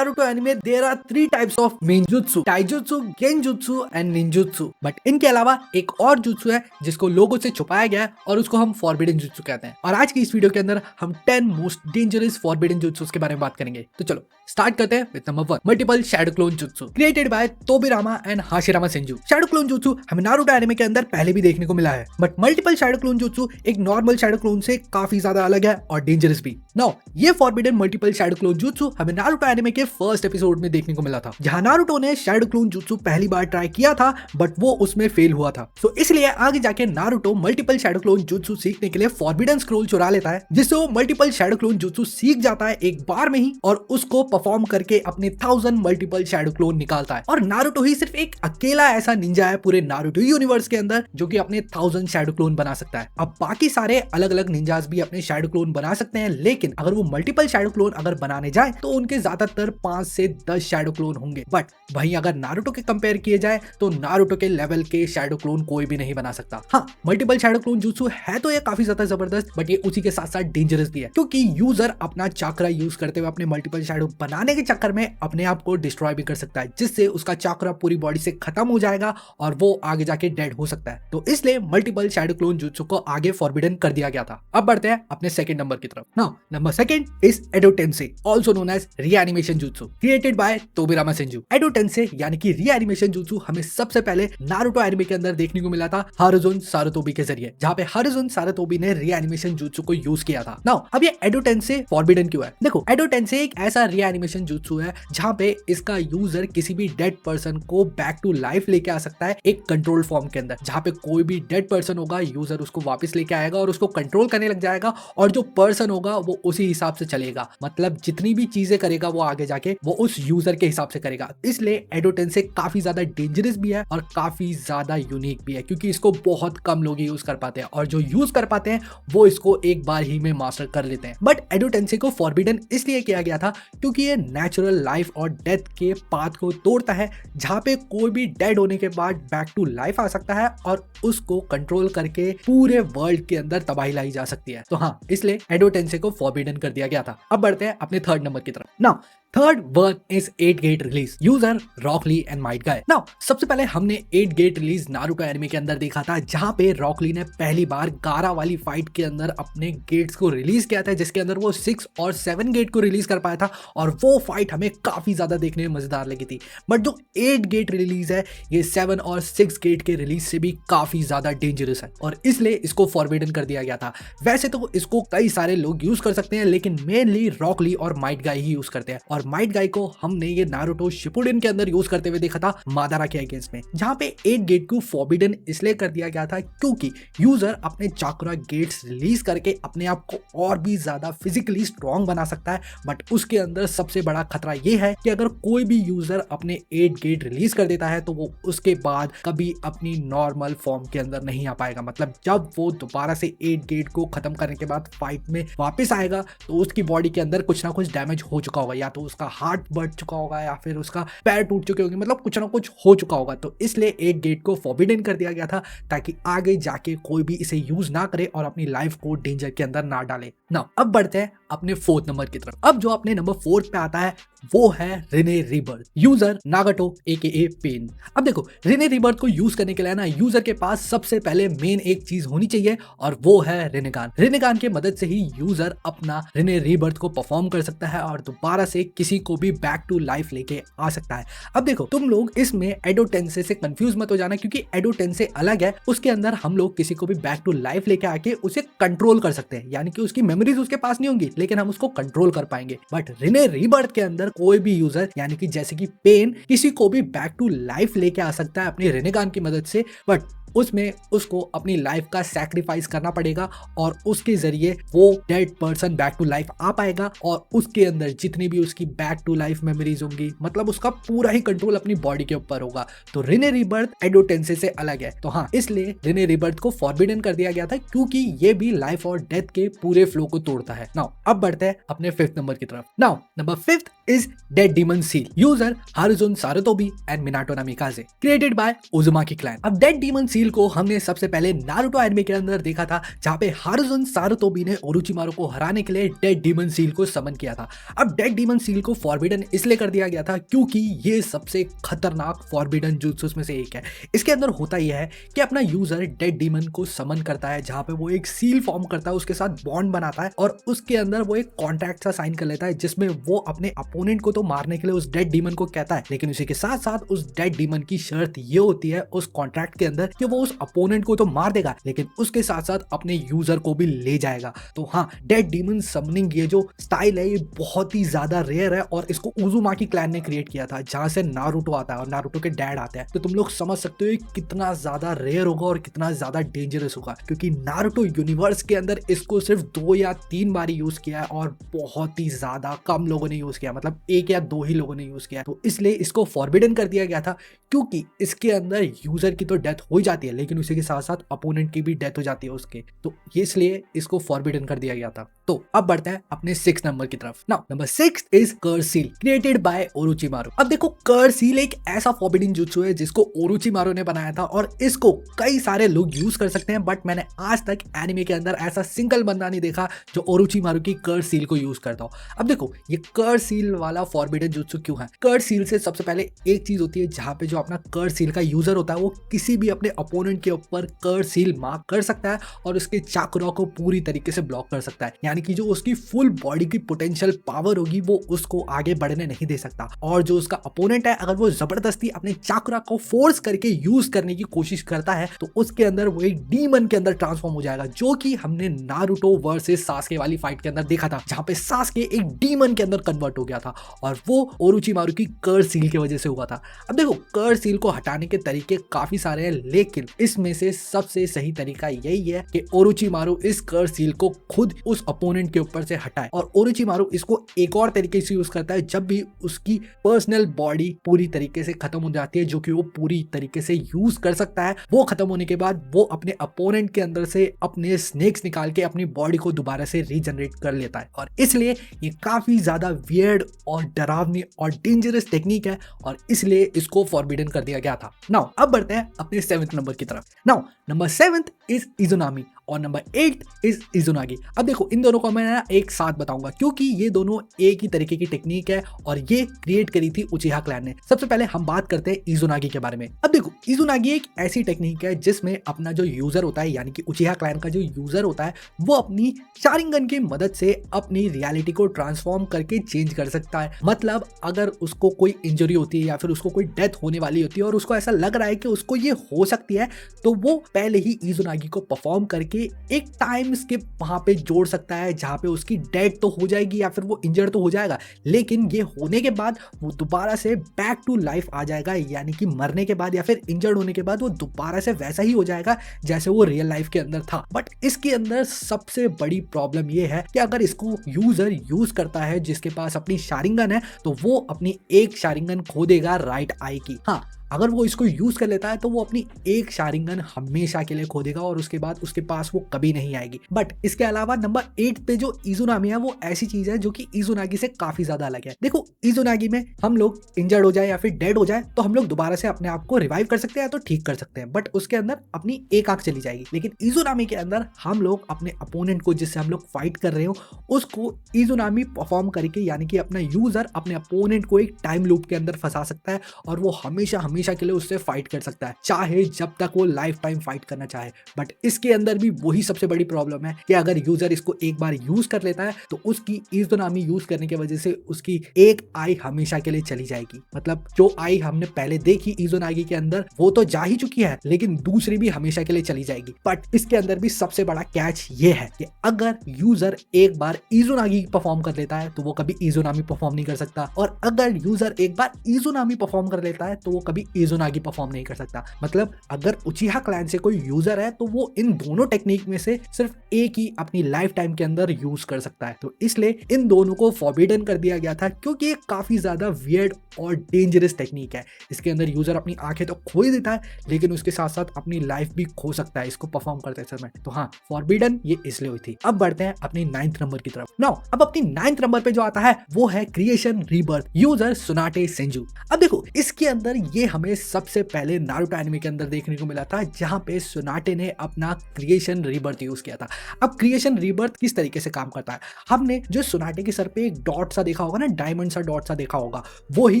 Naruto anime there are 3 types of main jutsu, taijutsu, genjutsu and ninjutsu. But इनके अलावा एक और jutsu है जिसको लोगों से छुपाया गया है और उसको हम फॉरबिडन जुत्सु कहते हैं। और आज की इस वीडियो के अंदर हम 10 मोस्ट डेंजरस फॉरबिडन जुत्सु के बारे में बात करेंगे। तो चलो स्टार्ट करते हैं with number 1, multiple shadow clone jutsu created by Tobirama and Hashirama Senju. Shadow clone jutsu हमें नारुतो एनिमे के अंदर पहले भी देखने को मिला है, but multiple shadow clone jutsu एक नॉर्मल शैडो क्लोन से काफी ज्यादा अलग है और डेंजरस भी। नाउ ये forbidden multiple shadow clone jutsu हमें नारुतो एनिमे के फर्स्ट एपिसोड में देखने को मिला था, जहां नारुतो ने शैडो क्लोन जुत्सु पहली बार ट्राई किया था बट वो उसमें फेल हुआ था। तो इसलिए आगे जाके Naruto multiple shadow clone jutsu सीखने के लिए फॉरबिडन स्क्रोल चुरा लेता है, जिससे वो मल्टीपल शैडो क्लोन जुत्सु सीख जाता है एक बार में ही और उसको परफॉर्म करके अपने 1000 मल्टीपल शैडो क्लोन निकालता है। और नारुतो ही सिर्फ एक अकेला ऐसा निंजा है पूरे नारुतो यूनिवर्स के अंदर जो कि अपने 1000 शैडो क्लोन बना सकता है। अब बाकी सारे अलग अलग निंजास भी अपने शैडो क्लोन बना सकते हैं, लेकिन अगर वो मल्टीपल शैडो क्लोन अगर बनाने जाए तो उनके ज्यादातर 5 से 10 शैडो क्लोन होंगे। बट वहीं अगर नारुतो के कंपेयर किए जाए तो नारुतो के लेवल के शैडो क्लोन कोई भी नहीं बना सकता। हाँ, मल्टीपल शैडो क्लोन जुत्सु है तो ये काफी ज्यादा जबरदस्त, बट ये उसी के साथ साथ डेंजरस भी है, क्योंकि यूजर अपना चाकरा यूज करते हुए अपने मल्टीपल शैडो बनाने के चक्कर में अपने आप को डिस्ट्रॉय भी कर सकता है, जिससे उसका चाकरा पूरी बॉडी से खत्म हो जाएगा और वो आगे जाके डेड हो सकता है। तो इसलिए मल्टीपल शैडो क्लोन जुत्सु को आगे फॉरबिडन कर दिया गया था। अब बढ़ते हैं अपने सेकंड नंबर की तरफ। Now number second is Edo Tensei, also known as reanimation jutsu, created by Tobirama Senju. Edo Tensei यानी कि रीएनिमेशन जुत्सु हमें सबसे पहले नारुतो एनिमे के अंदर देखने को मिला था हारुजुन सारुतोबी के जरिए, जहां पे हारुजुन सारुतोबी ने रीएनिमेशन जुत्सु को यूज किया था। नाउ अब ये एडो टेंसेई फॉरबिडन क्यों है? देखो, एडो टेंसेई एक ऐसा रीएनिमेशन जुत्सु है जहां पे इसका यूजर किसी भी डेड पर्सन को बैक टू लाइफ लेके आ सकता है एक कंट्रोल फॉर्म के अंदर, जहां पे कोई भी डेड पर्सन होगा यूजर उसको वापस लेके आएगा और उसको कंट्रोल करने लग जाएगा, और जो पर्सन होगा वो उसी हिसाब से चलेगा। मतलब जितनी भी चीजें करेगा वो आगे जाके वो उस यूजर के हिसाब से करेगा। इसलिए एडो टेंसेई काफी ज्यादा डेंजरस भी है और काफी ज्यादा यूनिक भी है, क्योंकि इसको बहुत कम लोग यूज कर पाते हैं और जो यूज कर पाते हैं वो इसको एक बार ही में मास्टर कर लेते हैं। बट एडो टेंसेई को फॉरबिडन इसलिए किया गया था क्योंकि ये नेचुरल लाइफ और डेथ के पाथ को तोड़ता है, जहां पे कोई भी डेड होने के बाद बैक टू लाइफ आ सकता है और उसको कंट्रोल करके पूरे वर्ल्ड के अंदर तबाही लाई जा सकती है। तो हाँ, इसलिए एडो टेंसेई को फॉरबिडन कर दिया गया था। अब बढ़ते हैं अपने थर्ड नंबर की तरफ। Now third one is 8 gate release, user Rock Lee and Might Guy. Now सबसे पहले हमने 8 गेट रिलीज नारुतो एनिमे के अंदर देखा था, जहां पे रॉक ली ने पहली बार गारा वाली फाइट के अंदर अपने गेट्स को रिलीज किया था, जिसके अंदर वो 6 और 7 गेट को रिलीज कर पाया था और वो फाइट हमें काफी ज्यादा देखने में मजेदार लगी थी। बट जो 8 गेट रिलीज है ये 7 और 6 गेट के रिलीज से भी काफी ज्यादा डेंजरस है और इसलिए इसको फॉरबिडन कर दिया गया था। वैसे तो इसको कई सारे लोग यूज कर सकते हैं, लेकिन मेनली रॉक ली और माइट गाय ही यूज करते हैं। और माइट गाय को हमने ये नारुतो शिपुडेन के अंदर यूज करते हुए देखा था मादारा के अगेंस्ट में, जहां पे 8 गेट को फॉरबिडन इसलिए कर दिया गया था क्योंकि यूजर अपने चाकुरा गेट्स रिलीज करके अपने आप को और भी ज्यादा फिजिकली स्ट्रॉन्ग बना सकता है। बट उसके अंदर सबसे बड़ा खतरा ये है कि अगर कोई भी यूजर अपने 8 गेट रिलीज कर देता है तो वो उसके बाद कभी अपनी नॉर्मल फॉर्म के अंदर नहीं आ पाएगा। मतलब जब वो दोबारा से 8 गेट को खत्म करने के बाद फाइट में वापस आएगा तो उसकी बॉडी के अंदर कुछ ना कुछ डैमेज हो चुका होगा, या तो उसका हार्ट बढ़ चुका होगा या फिर उसका पैर टूट चुके होंगे, मतलब कुछ ना कुछ हो चुका होगा। तो इसलिए 8 गेट को फॉरबिडन कर दिया गया था ताकि आगे जाके कोई भी इसे यूज ना करे और अपनी लाइफ को डेंजर के अंदर ना डाले। नाउ अब बढ़ते हैं अपने फोर्थ नंबर की तरफ। अब जो अपने नंबर 4 पे आता है वो है Rinne rebirth, user Nagato aka pain. अब देखो, रिने रीबर्थ को यूज करने के लिए ना यूजर के पास सबसे पहले मेन एक चीज होनी चाहिए और वो है रिनेगान। रिनेगान की मदद से ही यूजर अपना रिने रीबर्थ को परफॉर्म कर सकता है और दोबारा से किसी को भी बैक टू लाइफ लेके आ सकता है। अब देखो, तुम लोग इसमें एडो टेंसेई से कंफ्यूज मत हो जाना, क्योंकि एडो टेंसेई अलग है। उसके अंदर हम लोग किसी को भी बैक टू लाइफ लेके आके उसे कंट्रोल कर सकते हैं, यानी कि उसकी मेमोरीज उसके पास नहीं होंगी लेकिन हम उसको कंट्रोल कर पाएंगे। बट रिने रीबर्थ के अंदर कोई भी यूजर यानी कि जैसे कि पेन किसी को भी बैक टू लाइफ लेके आ सकता है अपनी रिनेगान की मदद से, बट उसमें उसको अपनी लाइफ का सैक्रिफाइस करना पड़ेगा और उसके जरिए वो dead person back to life आ पाएगा और उसके अंदर जितनी भी उसकी बैक टू लाइफ मेमोरीज होंगी, मतलब उसका पूरा ही कंट्रोल अपनी बॉडी के ऊपर होगा। तो रिने रीबर्थ एडो टेंसेई से अलग है। तो हाँ, इसलिए रिने रीबर्थ को फॉरबिडन कर दिया गया था क्योंकि ये भी लाइफ और डेथ के पूरे फ्लो को तोड़ता है। नाउ अब बढ़ते हैं अपने 5th नंबर की तरफ। Now number 5 is dead demon seal, user Hiruzen Sarutobi and Minato Namikaze, created by Uzumaki clan. अब डेड डीमन सील सील को हमने सबसे पहले नारुतो एनिमे के अंदर देखा था, जहाँ पे हारुजुन सारुतोबी ने ओरोचिमारू को हराने के लिए डेड डीमन सील को समन किया था। अब डेड डीमन सील को फॉरबिडन इसलिए कर दिया गया था क्योंकि ये सबसे खतरनाक फॉरबिडन जुत्सुस में से एक है। इसके अंदर होता यह है कि अपना यूजर डेड डीमन को समन करता है, जहाँ पे वो एक सील फॉर्म करता है, उसके साथ बॉन्ड बनाता है और उसके अंदर वो एक कॉन्ट्रैक्ट सा साइन कर लेता है, जिसमें वो अपने अपोनेंट को तो मारने के लिए उस डेड डीमन को कहता है, लेकिन उसी के साथ साथ उस डेड डीमन की शर्त ये होती है उस कॉन्ट्रैक्ट के अंदर कि वो उस अपोनेंट को तो मार देगा, लेकिन उसके साथ साथ अपने यूजर को भी ले जाएगा। तो हाँ, डेड डीमन समनिंग ये जो स्टाइल है ये बहुत ही ज्यादा रेयर है और इसको उजुमाकी क्लैन ने क्रिएट किया था, जहां से नारुतो आता है और नारुतो के डैड आते हैं। तो तुम लोग समझ सकते हो कितना ज्यादा रेयर होगा और कितना ज्यादा डेंजरस होगा, क्योंकि नारुतो यूनिवर्स के अंदर इसको सिर्फ 2 या 3 बार यूज किया है और बहुत ही ज्यादा कम लोगों ने यूज किया, मतलब 1 या 2 ही लोगों ने यूज किया। तो इसलिए इसको फॉरबिडन कर दिया गया था, क्योंकि इसके अंदर यूजर की तो डेथ हो जाती है, लेकिन उसी के साथ साथ अपोनेंट की भी डेथ हो जाती है उसके, तो इसलिए इसको फॉरबिडन कर दिया गया था। तो अब बढ़ते हैं अपने 6 नंबर की तरफ। Now number 6 is curse seal created by Orochimaru. अब देखो, कर्स सील एक ऐसा फॉरबिडन जुत्सु है जिसको ओरोचिमारू ने बनाया था और इसको कई सारे लोग यूज कर सकते हैं, बट मैंने आज तक एनिमे के अंदर ऐसा सिंगल बंदा नहीं देखा जो ओरोचिमारू की कर्स सील को यूज करता हो। अब देखो, ये कर्स सील वाला फॉरबिडन जुत्सु क्यों है? कर्स सील से सबसे पहले एक चीज होती है, जहां पे जो अपना कर्स सील का यूजर होता है वो किसी भी अपने अपोनेंट के ऊपर कर्स सील मार्क कर सकता है और उसके चाकुरा को पूरी तरीके से ब्लॉक कर सकता है, यानी कि जो उसकी फुल बॉडी की पोटेंशियल पावर होगी वो उसको आगे बढ़ने नहीं दे सकता। और जो उसका अपोनेंट है, अगर वो जबरदस्ती अपने चाकुरा को फोर्स करके यूज करने की कोशिश करता है तो उसके अंदर वो एक डीमन के अंदर ट्रांसफॉर्म हो जाएगा, जो कि हमने नारुतो वर्सेस सास्के वाली फाइट के अंदर देखा था, जहां पे सास्के एक डीमन के अंदर कन्वर्ट हो गया था और वो ओरोचिमारू की कर्स सील की वजह से हुआ था। अब देखो, कर्स सील को हटाने के तरीके काफी सारे हैं, लेकिन इसमें से सबसे सही तरीका यही है कि ओरोचिमारू इस कर्स सील को खुद उस अपोनेंट के ऊपर से हटाए। और ओरोचिमारू इसको एक और तरीके से यूज करता है, जब भी उसकी पर्सनल बॉडी पूरी तरीके से खत्म हो जाती है, जो कि वो पूरी तरीके से यूज कर सकता है, वो खत्म होने के बाद वो अपने अपोनेंट के अंदर से अपने स्नेक्स निकाल के अपनी बॉडी को दोबारा से रीजनरेट कर लेता है। और इसलिए ये काफी ज्यादा वियर्ड और डरावनी और डेंजरस टेक्निक है और इसलिए इसको फॉरबिडन कर दिया गया था। नाउ अब बढ़ते हैं अपने 7th नंबर की तरफ। नाउ नंबर 7 इज इजुनामी और नंबर 8 इज इजुनागी। अब देखो, इन दोनों को मैं एक साथ बताऊंगा क्योंकि ये दोनों एक ही तरीके की टेक्निक है और ये क्रिएट करी थी उचिहा क्लैन ने। सबसे पहले हम बात करते हैं इजुनागी के बारे में। अब देखो, इजुनागी एक ऐसी टेक्निक है जिसमें अपना जो यूजर होता है, यानी कि उचिहा क्लैन का जो यूजर होता है, वो अपनी शारिंगन की मदद से अपनी रियलिटी को ट्रांसफॉर्म करके चेंज कर सकता है। मतलब अगर उसको कोई इंजरी होती है या फिर उसको कोई डेथ होने वाली होती है और उसको ऐसा लग रहा है कि उसको ये हो सकती है, तो वो पहले ही इजुनागी को परफॉर्म करके एक टाइम स्किप वहां पे जोड़ सकता है, जहां पे उसकी डेथ तो हो जाएगी या फिर वो इंजर्ड तो हो जाएगा, लेकिन ये होने के बाद वो दोबारा से बैक टू लाइफ आ जाएगा, यानी कि मरने के बाद या फिर इंजर्ड होने के बाद वो दोबारा से वैसा ही हो जाएगा जैसे वो रियल लाइफ के अंदर था। बट इसके अंदर सबसे बड़ी प्रॉब्लम ये है कि अगर इसको यूजर यूज करता है जिसके पास अपनी शारिंगन है, तो वो अपनी एक शारिंगन खो देगा राइट आई की। हाँ, अगर वो इसको यूज कर लेता है तो वो अपनी एक शारिंगन हमेशा के लिए खो देगा और उसके बाद उसके पास वो कभी नहीं आएगी। बट इसके अलावा नंबर 8 पे जो इजुनामी है वो ऐसी चीज है जो कि इजुनागी से काफी ज्यादा अलग है। देखो, इजुनागी में हम लोग इंजर्ड हो जाए या फिर डेड हो जाए तो हम लोग दोबारा से अपने आप को रिवाइव कर सकते हैं तो ठीक कर सकते हैं, बट उसके अंदर अपनी एक आंख चली जाएगी। लेकिन इजुनामी के अंदर हम लोग अपने अपोनेंट को, जिससे हम लोग फाइट कर रहे हो, उसको इजुनामी परफॉर्म करके, यानी कि अपना यूजर अपने अपोनेंट को एक टाइम लूप के अंदर फंसा सकता है और वो हमेशा के लिए उससे फाइट कर सकता है, चाहे जब तक वो लाइफ टाइम फाइट करना चाहे। बट इसके अंदर भी वही सबसे बड़ी प्रॉब्लम है कि अगर यूजर इसको एक बार यूज कर लेता है तो उसकी इजुनामी यूज करने की वजह से उसकी एक आई हमेशा के लिए चली जाएगी। मतलब जो आई हमने पहले देखी इजुनागी के अंदर वो तो जा ही चुकी है, लेकिन दूसरी भी हमेशा के लिए चली जाएगी। बट इसके अंदर भी सबसे बड़ा कैच ये है कि अगर यूजर एक बार इजुनागी परफॉर्म कर लेता है तो वो कभी इजुनामी परफॉर्म नहीं कर सकता, और अगर यूजर एक बार इजुनामी परफॉर्म कर लेता है तो वो कभी इजुनागी परफॉर्म नहीं कर सकता। मतलब अगर उचिहा क्लैन से कोई यूजर है तो वो इन दोनों टेक्निक में से सिर्फ एक ही अपनी लाइफ टाइम के अंदर यूज कर सकता है। तो इसलिए इन दोनों को फॉरबिडन कर दिया गया था, क्योंकि ये काफी ज्यादा वियर्ड और डेंजरस टेक्निक है। इसके अंदर यूजर अपनी आंखें तो खो ही देता है, लेकिन उसके साथ साथ अपनी लाइफ भी खो सकता है इसको परफॉर्म करते समय। तो हाँ, फॉरबिडन ये इसलिए हुई थी। अब बढ़ते हैं अपनी 9th नंबर की तरफ। नाउ अब अपनी 9th नंबर पे जो आता है वो है क्रिएशन रीबर्थ यूजर सुनाटे सेंजू। अब देखो, इसके अंदर ये हमें सबसे पहले नारुतो एनिमे के अंदर देखने को मिला था, जहां पे सुनाटे ने अपना क्रिएशन रीबर्थ यूज किया था। अब क्रिएशन रीबर्थ किस तरीके से काम करता है, हमने जो सुनाटे के सर पे एक डॉट सा देखा होगा ना, डायमंड सा डॉट सा देखा होगा, वो ही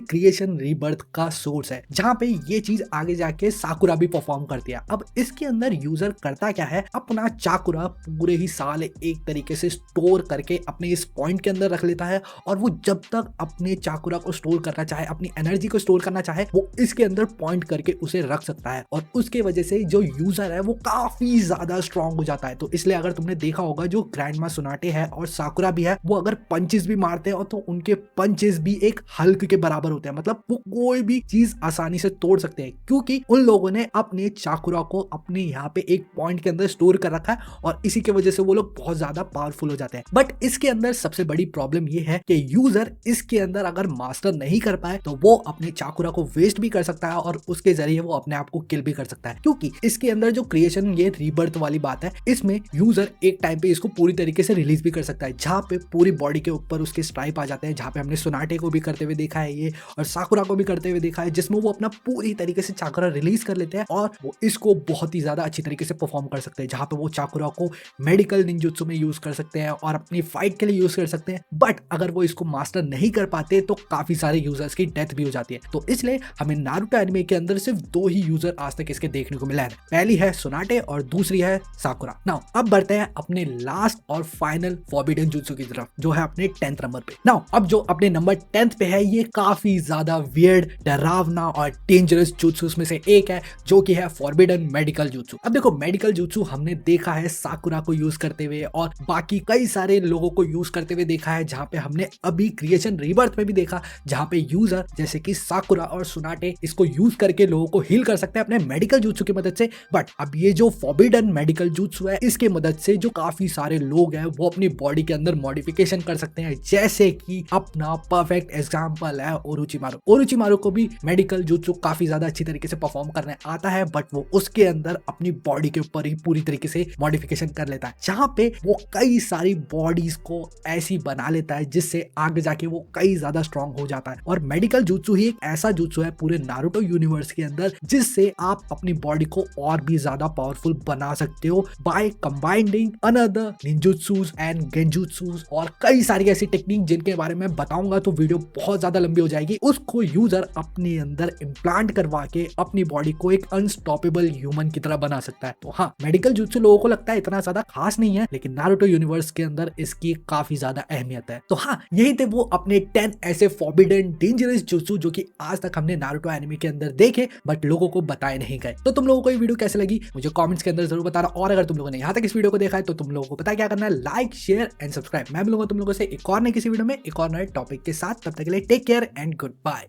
क्रिएशन रीबर्थ का सोर्स है, जहां पे ये चीज आगे जाके साकुरा भी परफॉर्म करती है। अब इसके अंदर यूजर करता क्या है, अपना चाकुरा पूरे ही साल एक तरीके से स्टोर करके अपने इस पॉइंट के अंदर रख लेता है, और वो जब तक अपने चाकुरा को स्टोर करना चाहे, अपनी एनर्जी को स्टोर करना चाहे, वो इसके अंदर पॉइंट करके उसे रख सकता है, और उसके वजह से जो यूजर है वो काफी ज्यादा स्ट्रांग हो जाता है। तो इसलिए अगर तुमने देखा होगा, जो ग्रैंडमा सुनाटे है और साकुरा भी है, वो अगर पंचेस भी मारते हैं तो उनके पंचेस भी एक हल्क के बराबर होते हैं, मतलब वो कोई भी चीज आसानी से तोड़ सकते हैं, क्योंकि उन लोगों ने अपने चाकुरा को अपने यहाँ पे एक पॉइंट के अंदर स्टोर कर रखा है, और इसी की वजह से वो लोग बहुत ज्यादा पावरफुल हो जाते हैं। बट इसके अंदर सबसे बड़ी प्रॉब्लम ये है कि यूजर इसके अंदर अगर मास्टर नहीं कर पाए तो वो अपने चाकुरा को वेस्ट भी कर सकता है, और उसके जरिए वो अपने आप को किल भी कर सकता है, क्योंकि इसके अंदर जो क्रिएशन ये रीबर्थ वाली बात है, इसमें यूजर एक टाइम पे इसको पूरी तरीके से रिलीज भी कर सकता है, जहां पे पूरी बॉडी के ऊपर उसके स्ट्राइप आ जाते हैं, जहां पे हमने सुनाटे को भी करते हुए देखा है ये, और साकुरा को भी करते हुए देखा है, जिसमें वो अपना पूरी तरीके से चाकुरा रिलीज कर लेते हैं, और वो इसको बहुत ही ज्यादा अच्छी तरीके से परफॉर्म कर सकते हैं, जहां पे वो चाकुरा को मेडिकल निंजुत्सु में यूज कर सकते हैं और अपनी फाइट के लिए यूज कर सकते हैं। बट अगर वो इसको मास्टर नहीं कर पाते तो काफी सारे यूजर्स की डेथ भी हो जाती है। तो इसलिए हमें नारुतो एनिमे के अंदर सिर्फ 2 ही यूजर आज तक इसके देखने को मिला है, पहली है सुनाटे और दूसरी है साकुरा। नाउ अब बढ़ते हैं अपने लास्ट और फाइनल फॉरबिडन जुत्सु की तरफ, जो है अपने 10th नंबर पे। नाउ अब जो अपने नंबर 10th पे है, ये काफी ज्यादा वियर्ड, डरावना और डेंजरस जुत्सु में से एक है, जो कि है फॉरबिडन मेडिकल जुत्सु। अब देखो, मेडिकल जुत्सु हमने देखा है साकुरा को यूज करते हुए, और बाकी कई सारे लोगों को यूज करते हुए देखा है, जहां पे हमने अभी क्रिएशन रीबर्थ में भी देखा, जहां पे यूजर जैसे कि साकुरा और सुनाटे इसको यूज करके लोगों को हील कर सकते हैं अपने मेडिकल जुत्सु की मदद से। बट अब ये जो फॉरबिडन मेडिकल जुत्सु है, इसके मदद से जो काफी सारे लोग हैं वो अपनी बॉडी के अंदर मॉडिफिकेशन कर सकते हैं, जैसे कि अपना परफेक्ट एग्जांपल है ओरोचिमारू। ओरोचिमारू को भी मेडिकल जुत्सु काफी ज्यादा अच्छी तरीके से परफॉर्म करने आता है, बट वो उसके अंदर अपनी बॉडी के ऊपर ही पूरी तरीके से मॉडिफिकेशन कर लेता है, जहां पे वो कई सारी बॉडीज को ऐसी बना लेता है जिससे आगे जाके वो कई ज्यादा स्ट्रांग हो जाता है। और मेडिकल जुत्सु ही एक ऐसा जुत्सु है पूरे नारुतो यूनिवर्स के अंदर, जिससे आप अपनी बॉडी को और भी ज्यादा पावरफुल बना सकते हो बाय कंबाइनिंग अनदर निंजुत्सुस एंड गेंजुत्सुस, और कई सारी ऐसी टेक्निक जिनके बारे में बताऊंगा तो वीडियो बहुत ज्यादा लंबी हो जाएगी। उसको यूजर अपने अंदर इम्प्लांट करवा के अपनी बॉडी को एक अनस्टॉपेबल ह्यूमन की तरह बना सकता है। तो हाँ, मेडिकल जुत्सु लोगों को लगता है इतना ज्यादा खास नहीं है, लेकिन नारुतो यूनिवर्स के अंदर इसकी काफी ज्यादा अहमियत है। तो हाँ, यही थे वो अपने 10 ऐसे फॉरबिडन डेंजरस जुत्सु जो कि आज तक हमने नारुतो एनिमे के अंदर देखे बट लोगों को बताए नहीं गए। तो तुम लोगों को ये वीडियो कैसे लगी मुझे कमेंट्स के अंदर जरूर बताना, और अगर तुम लोगों ने यहाँ तक इस वीडियो को देखा है तो तुम लोगों को पता क्या करना है, लाइक शेयर एंड सब्सक्राइब। मैं मिलूंगा तुम लोगों से एक और नए किसी वीडियो में एक और नए टॉपिक के साथ। तब तक के लिए take care and good bye.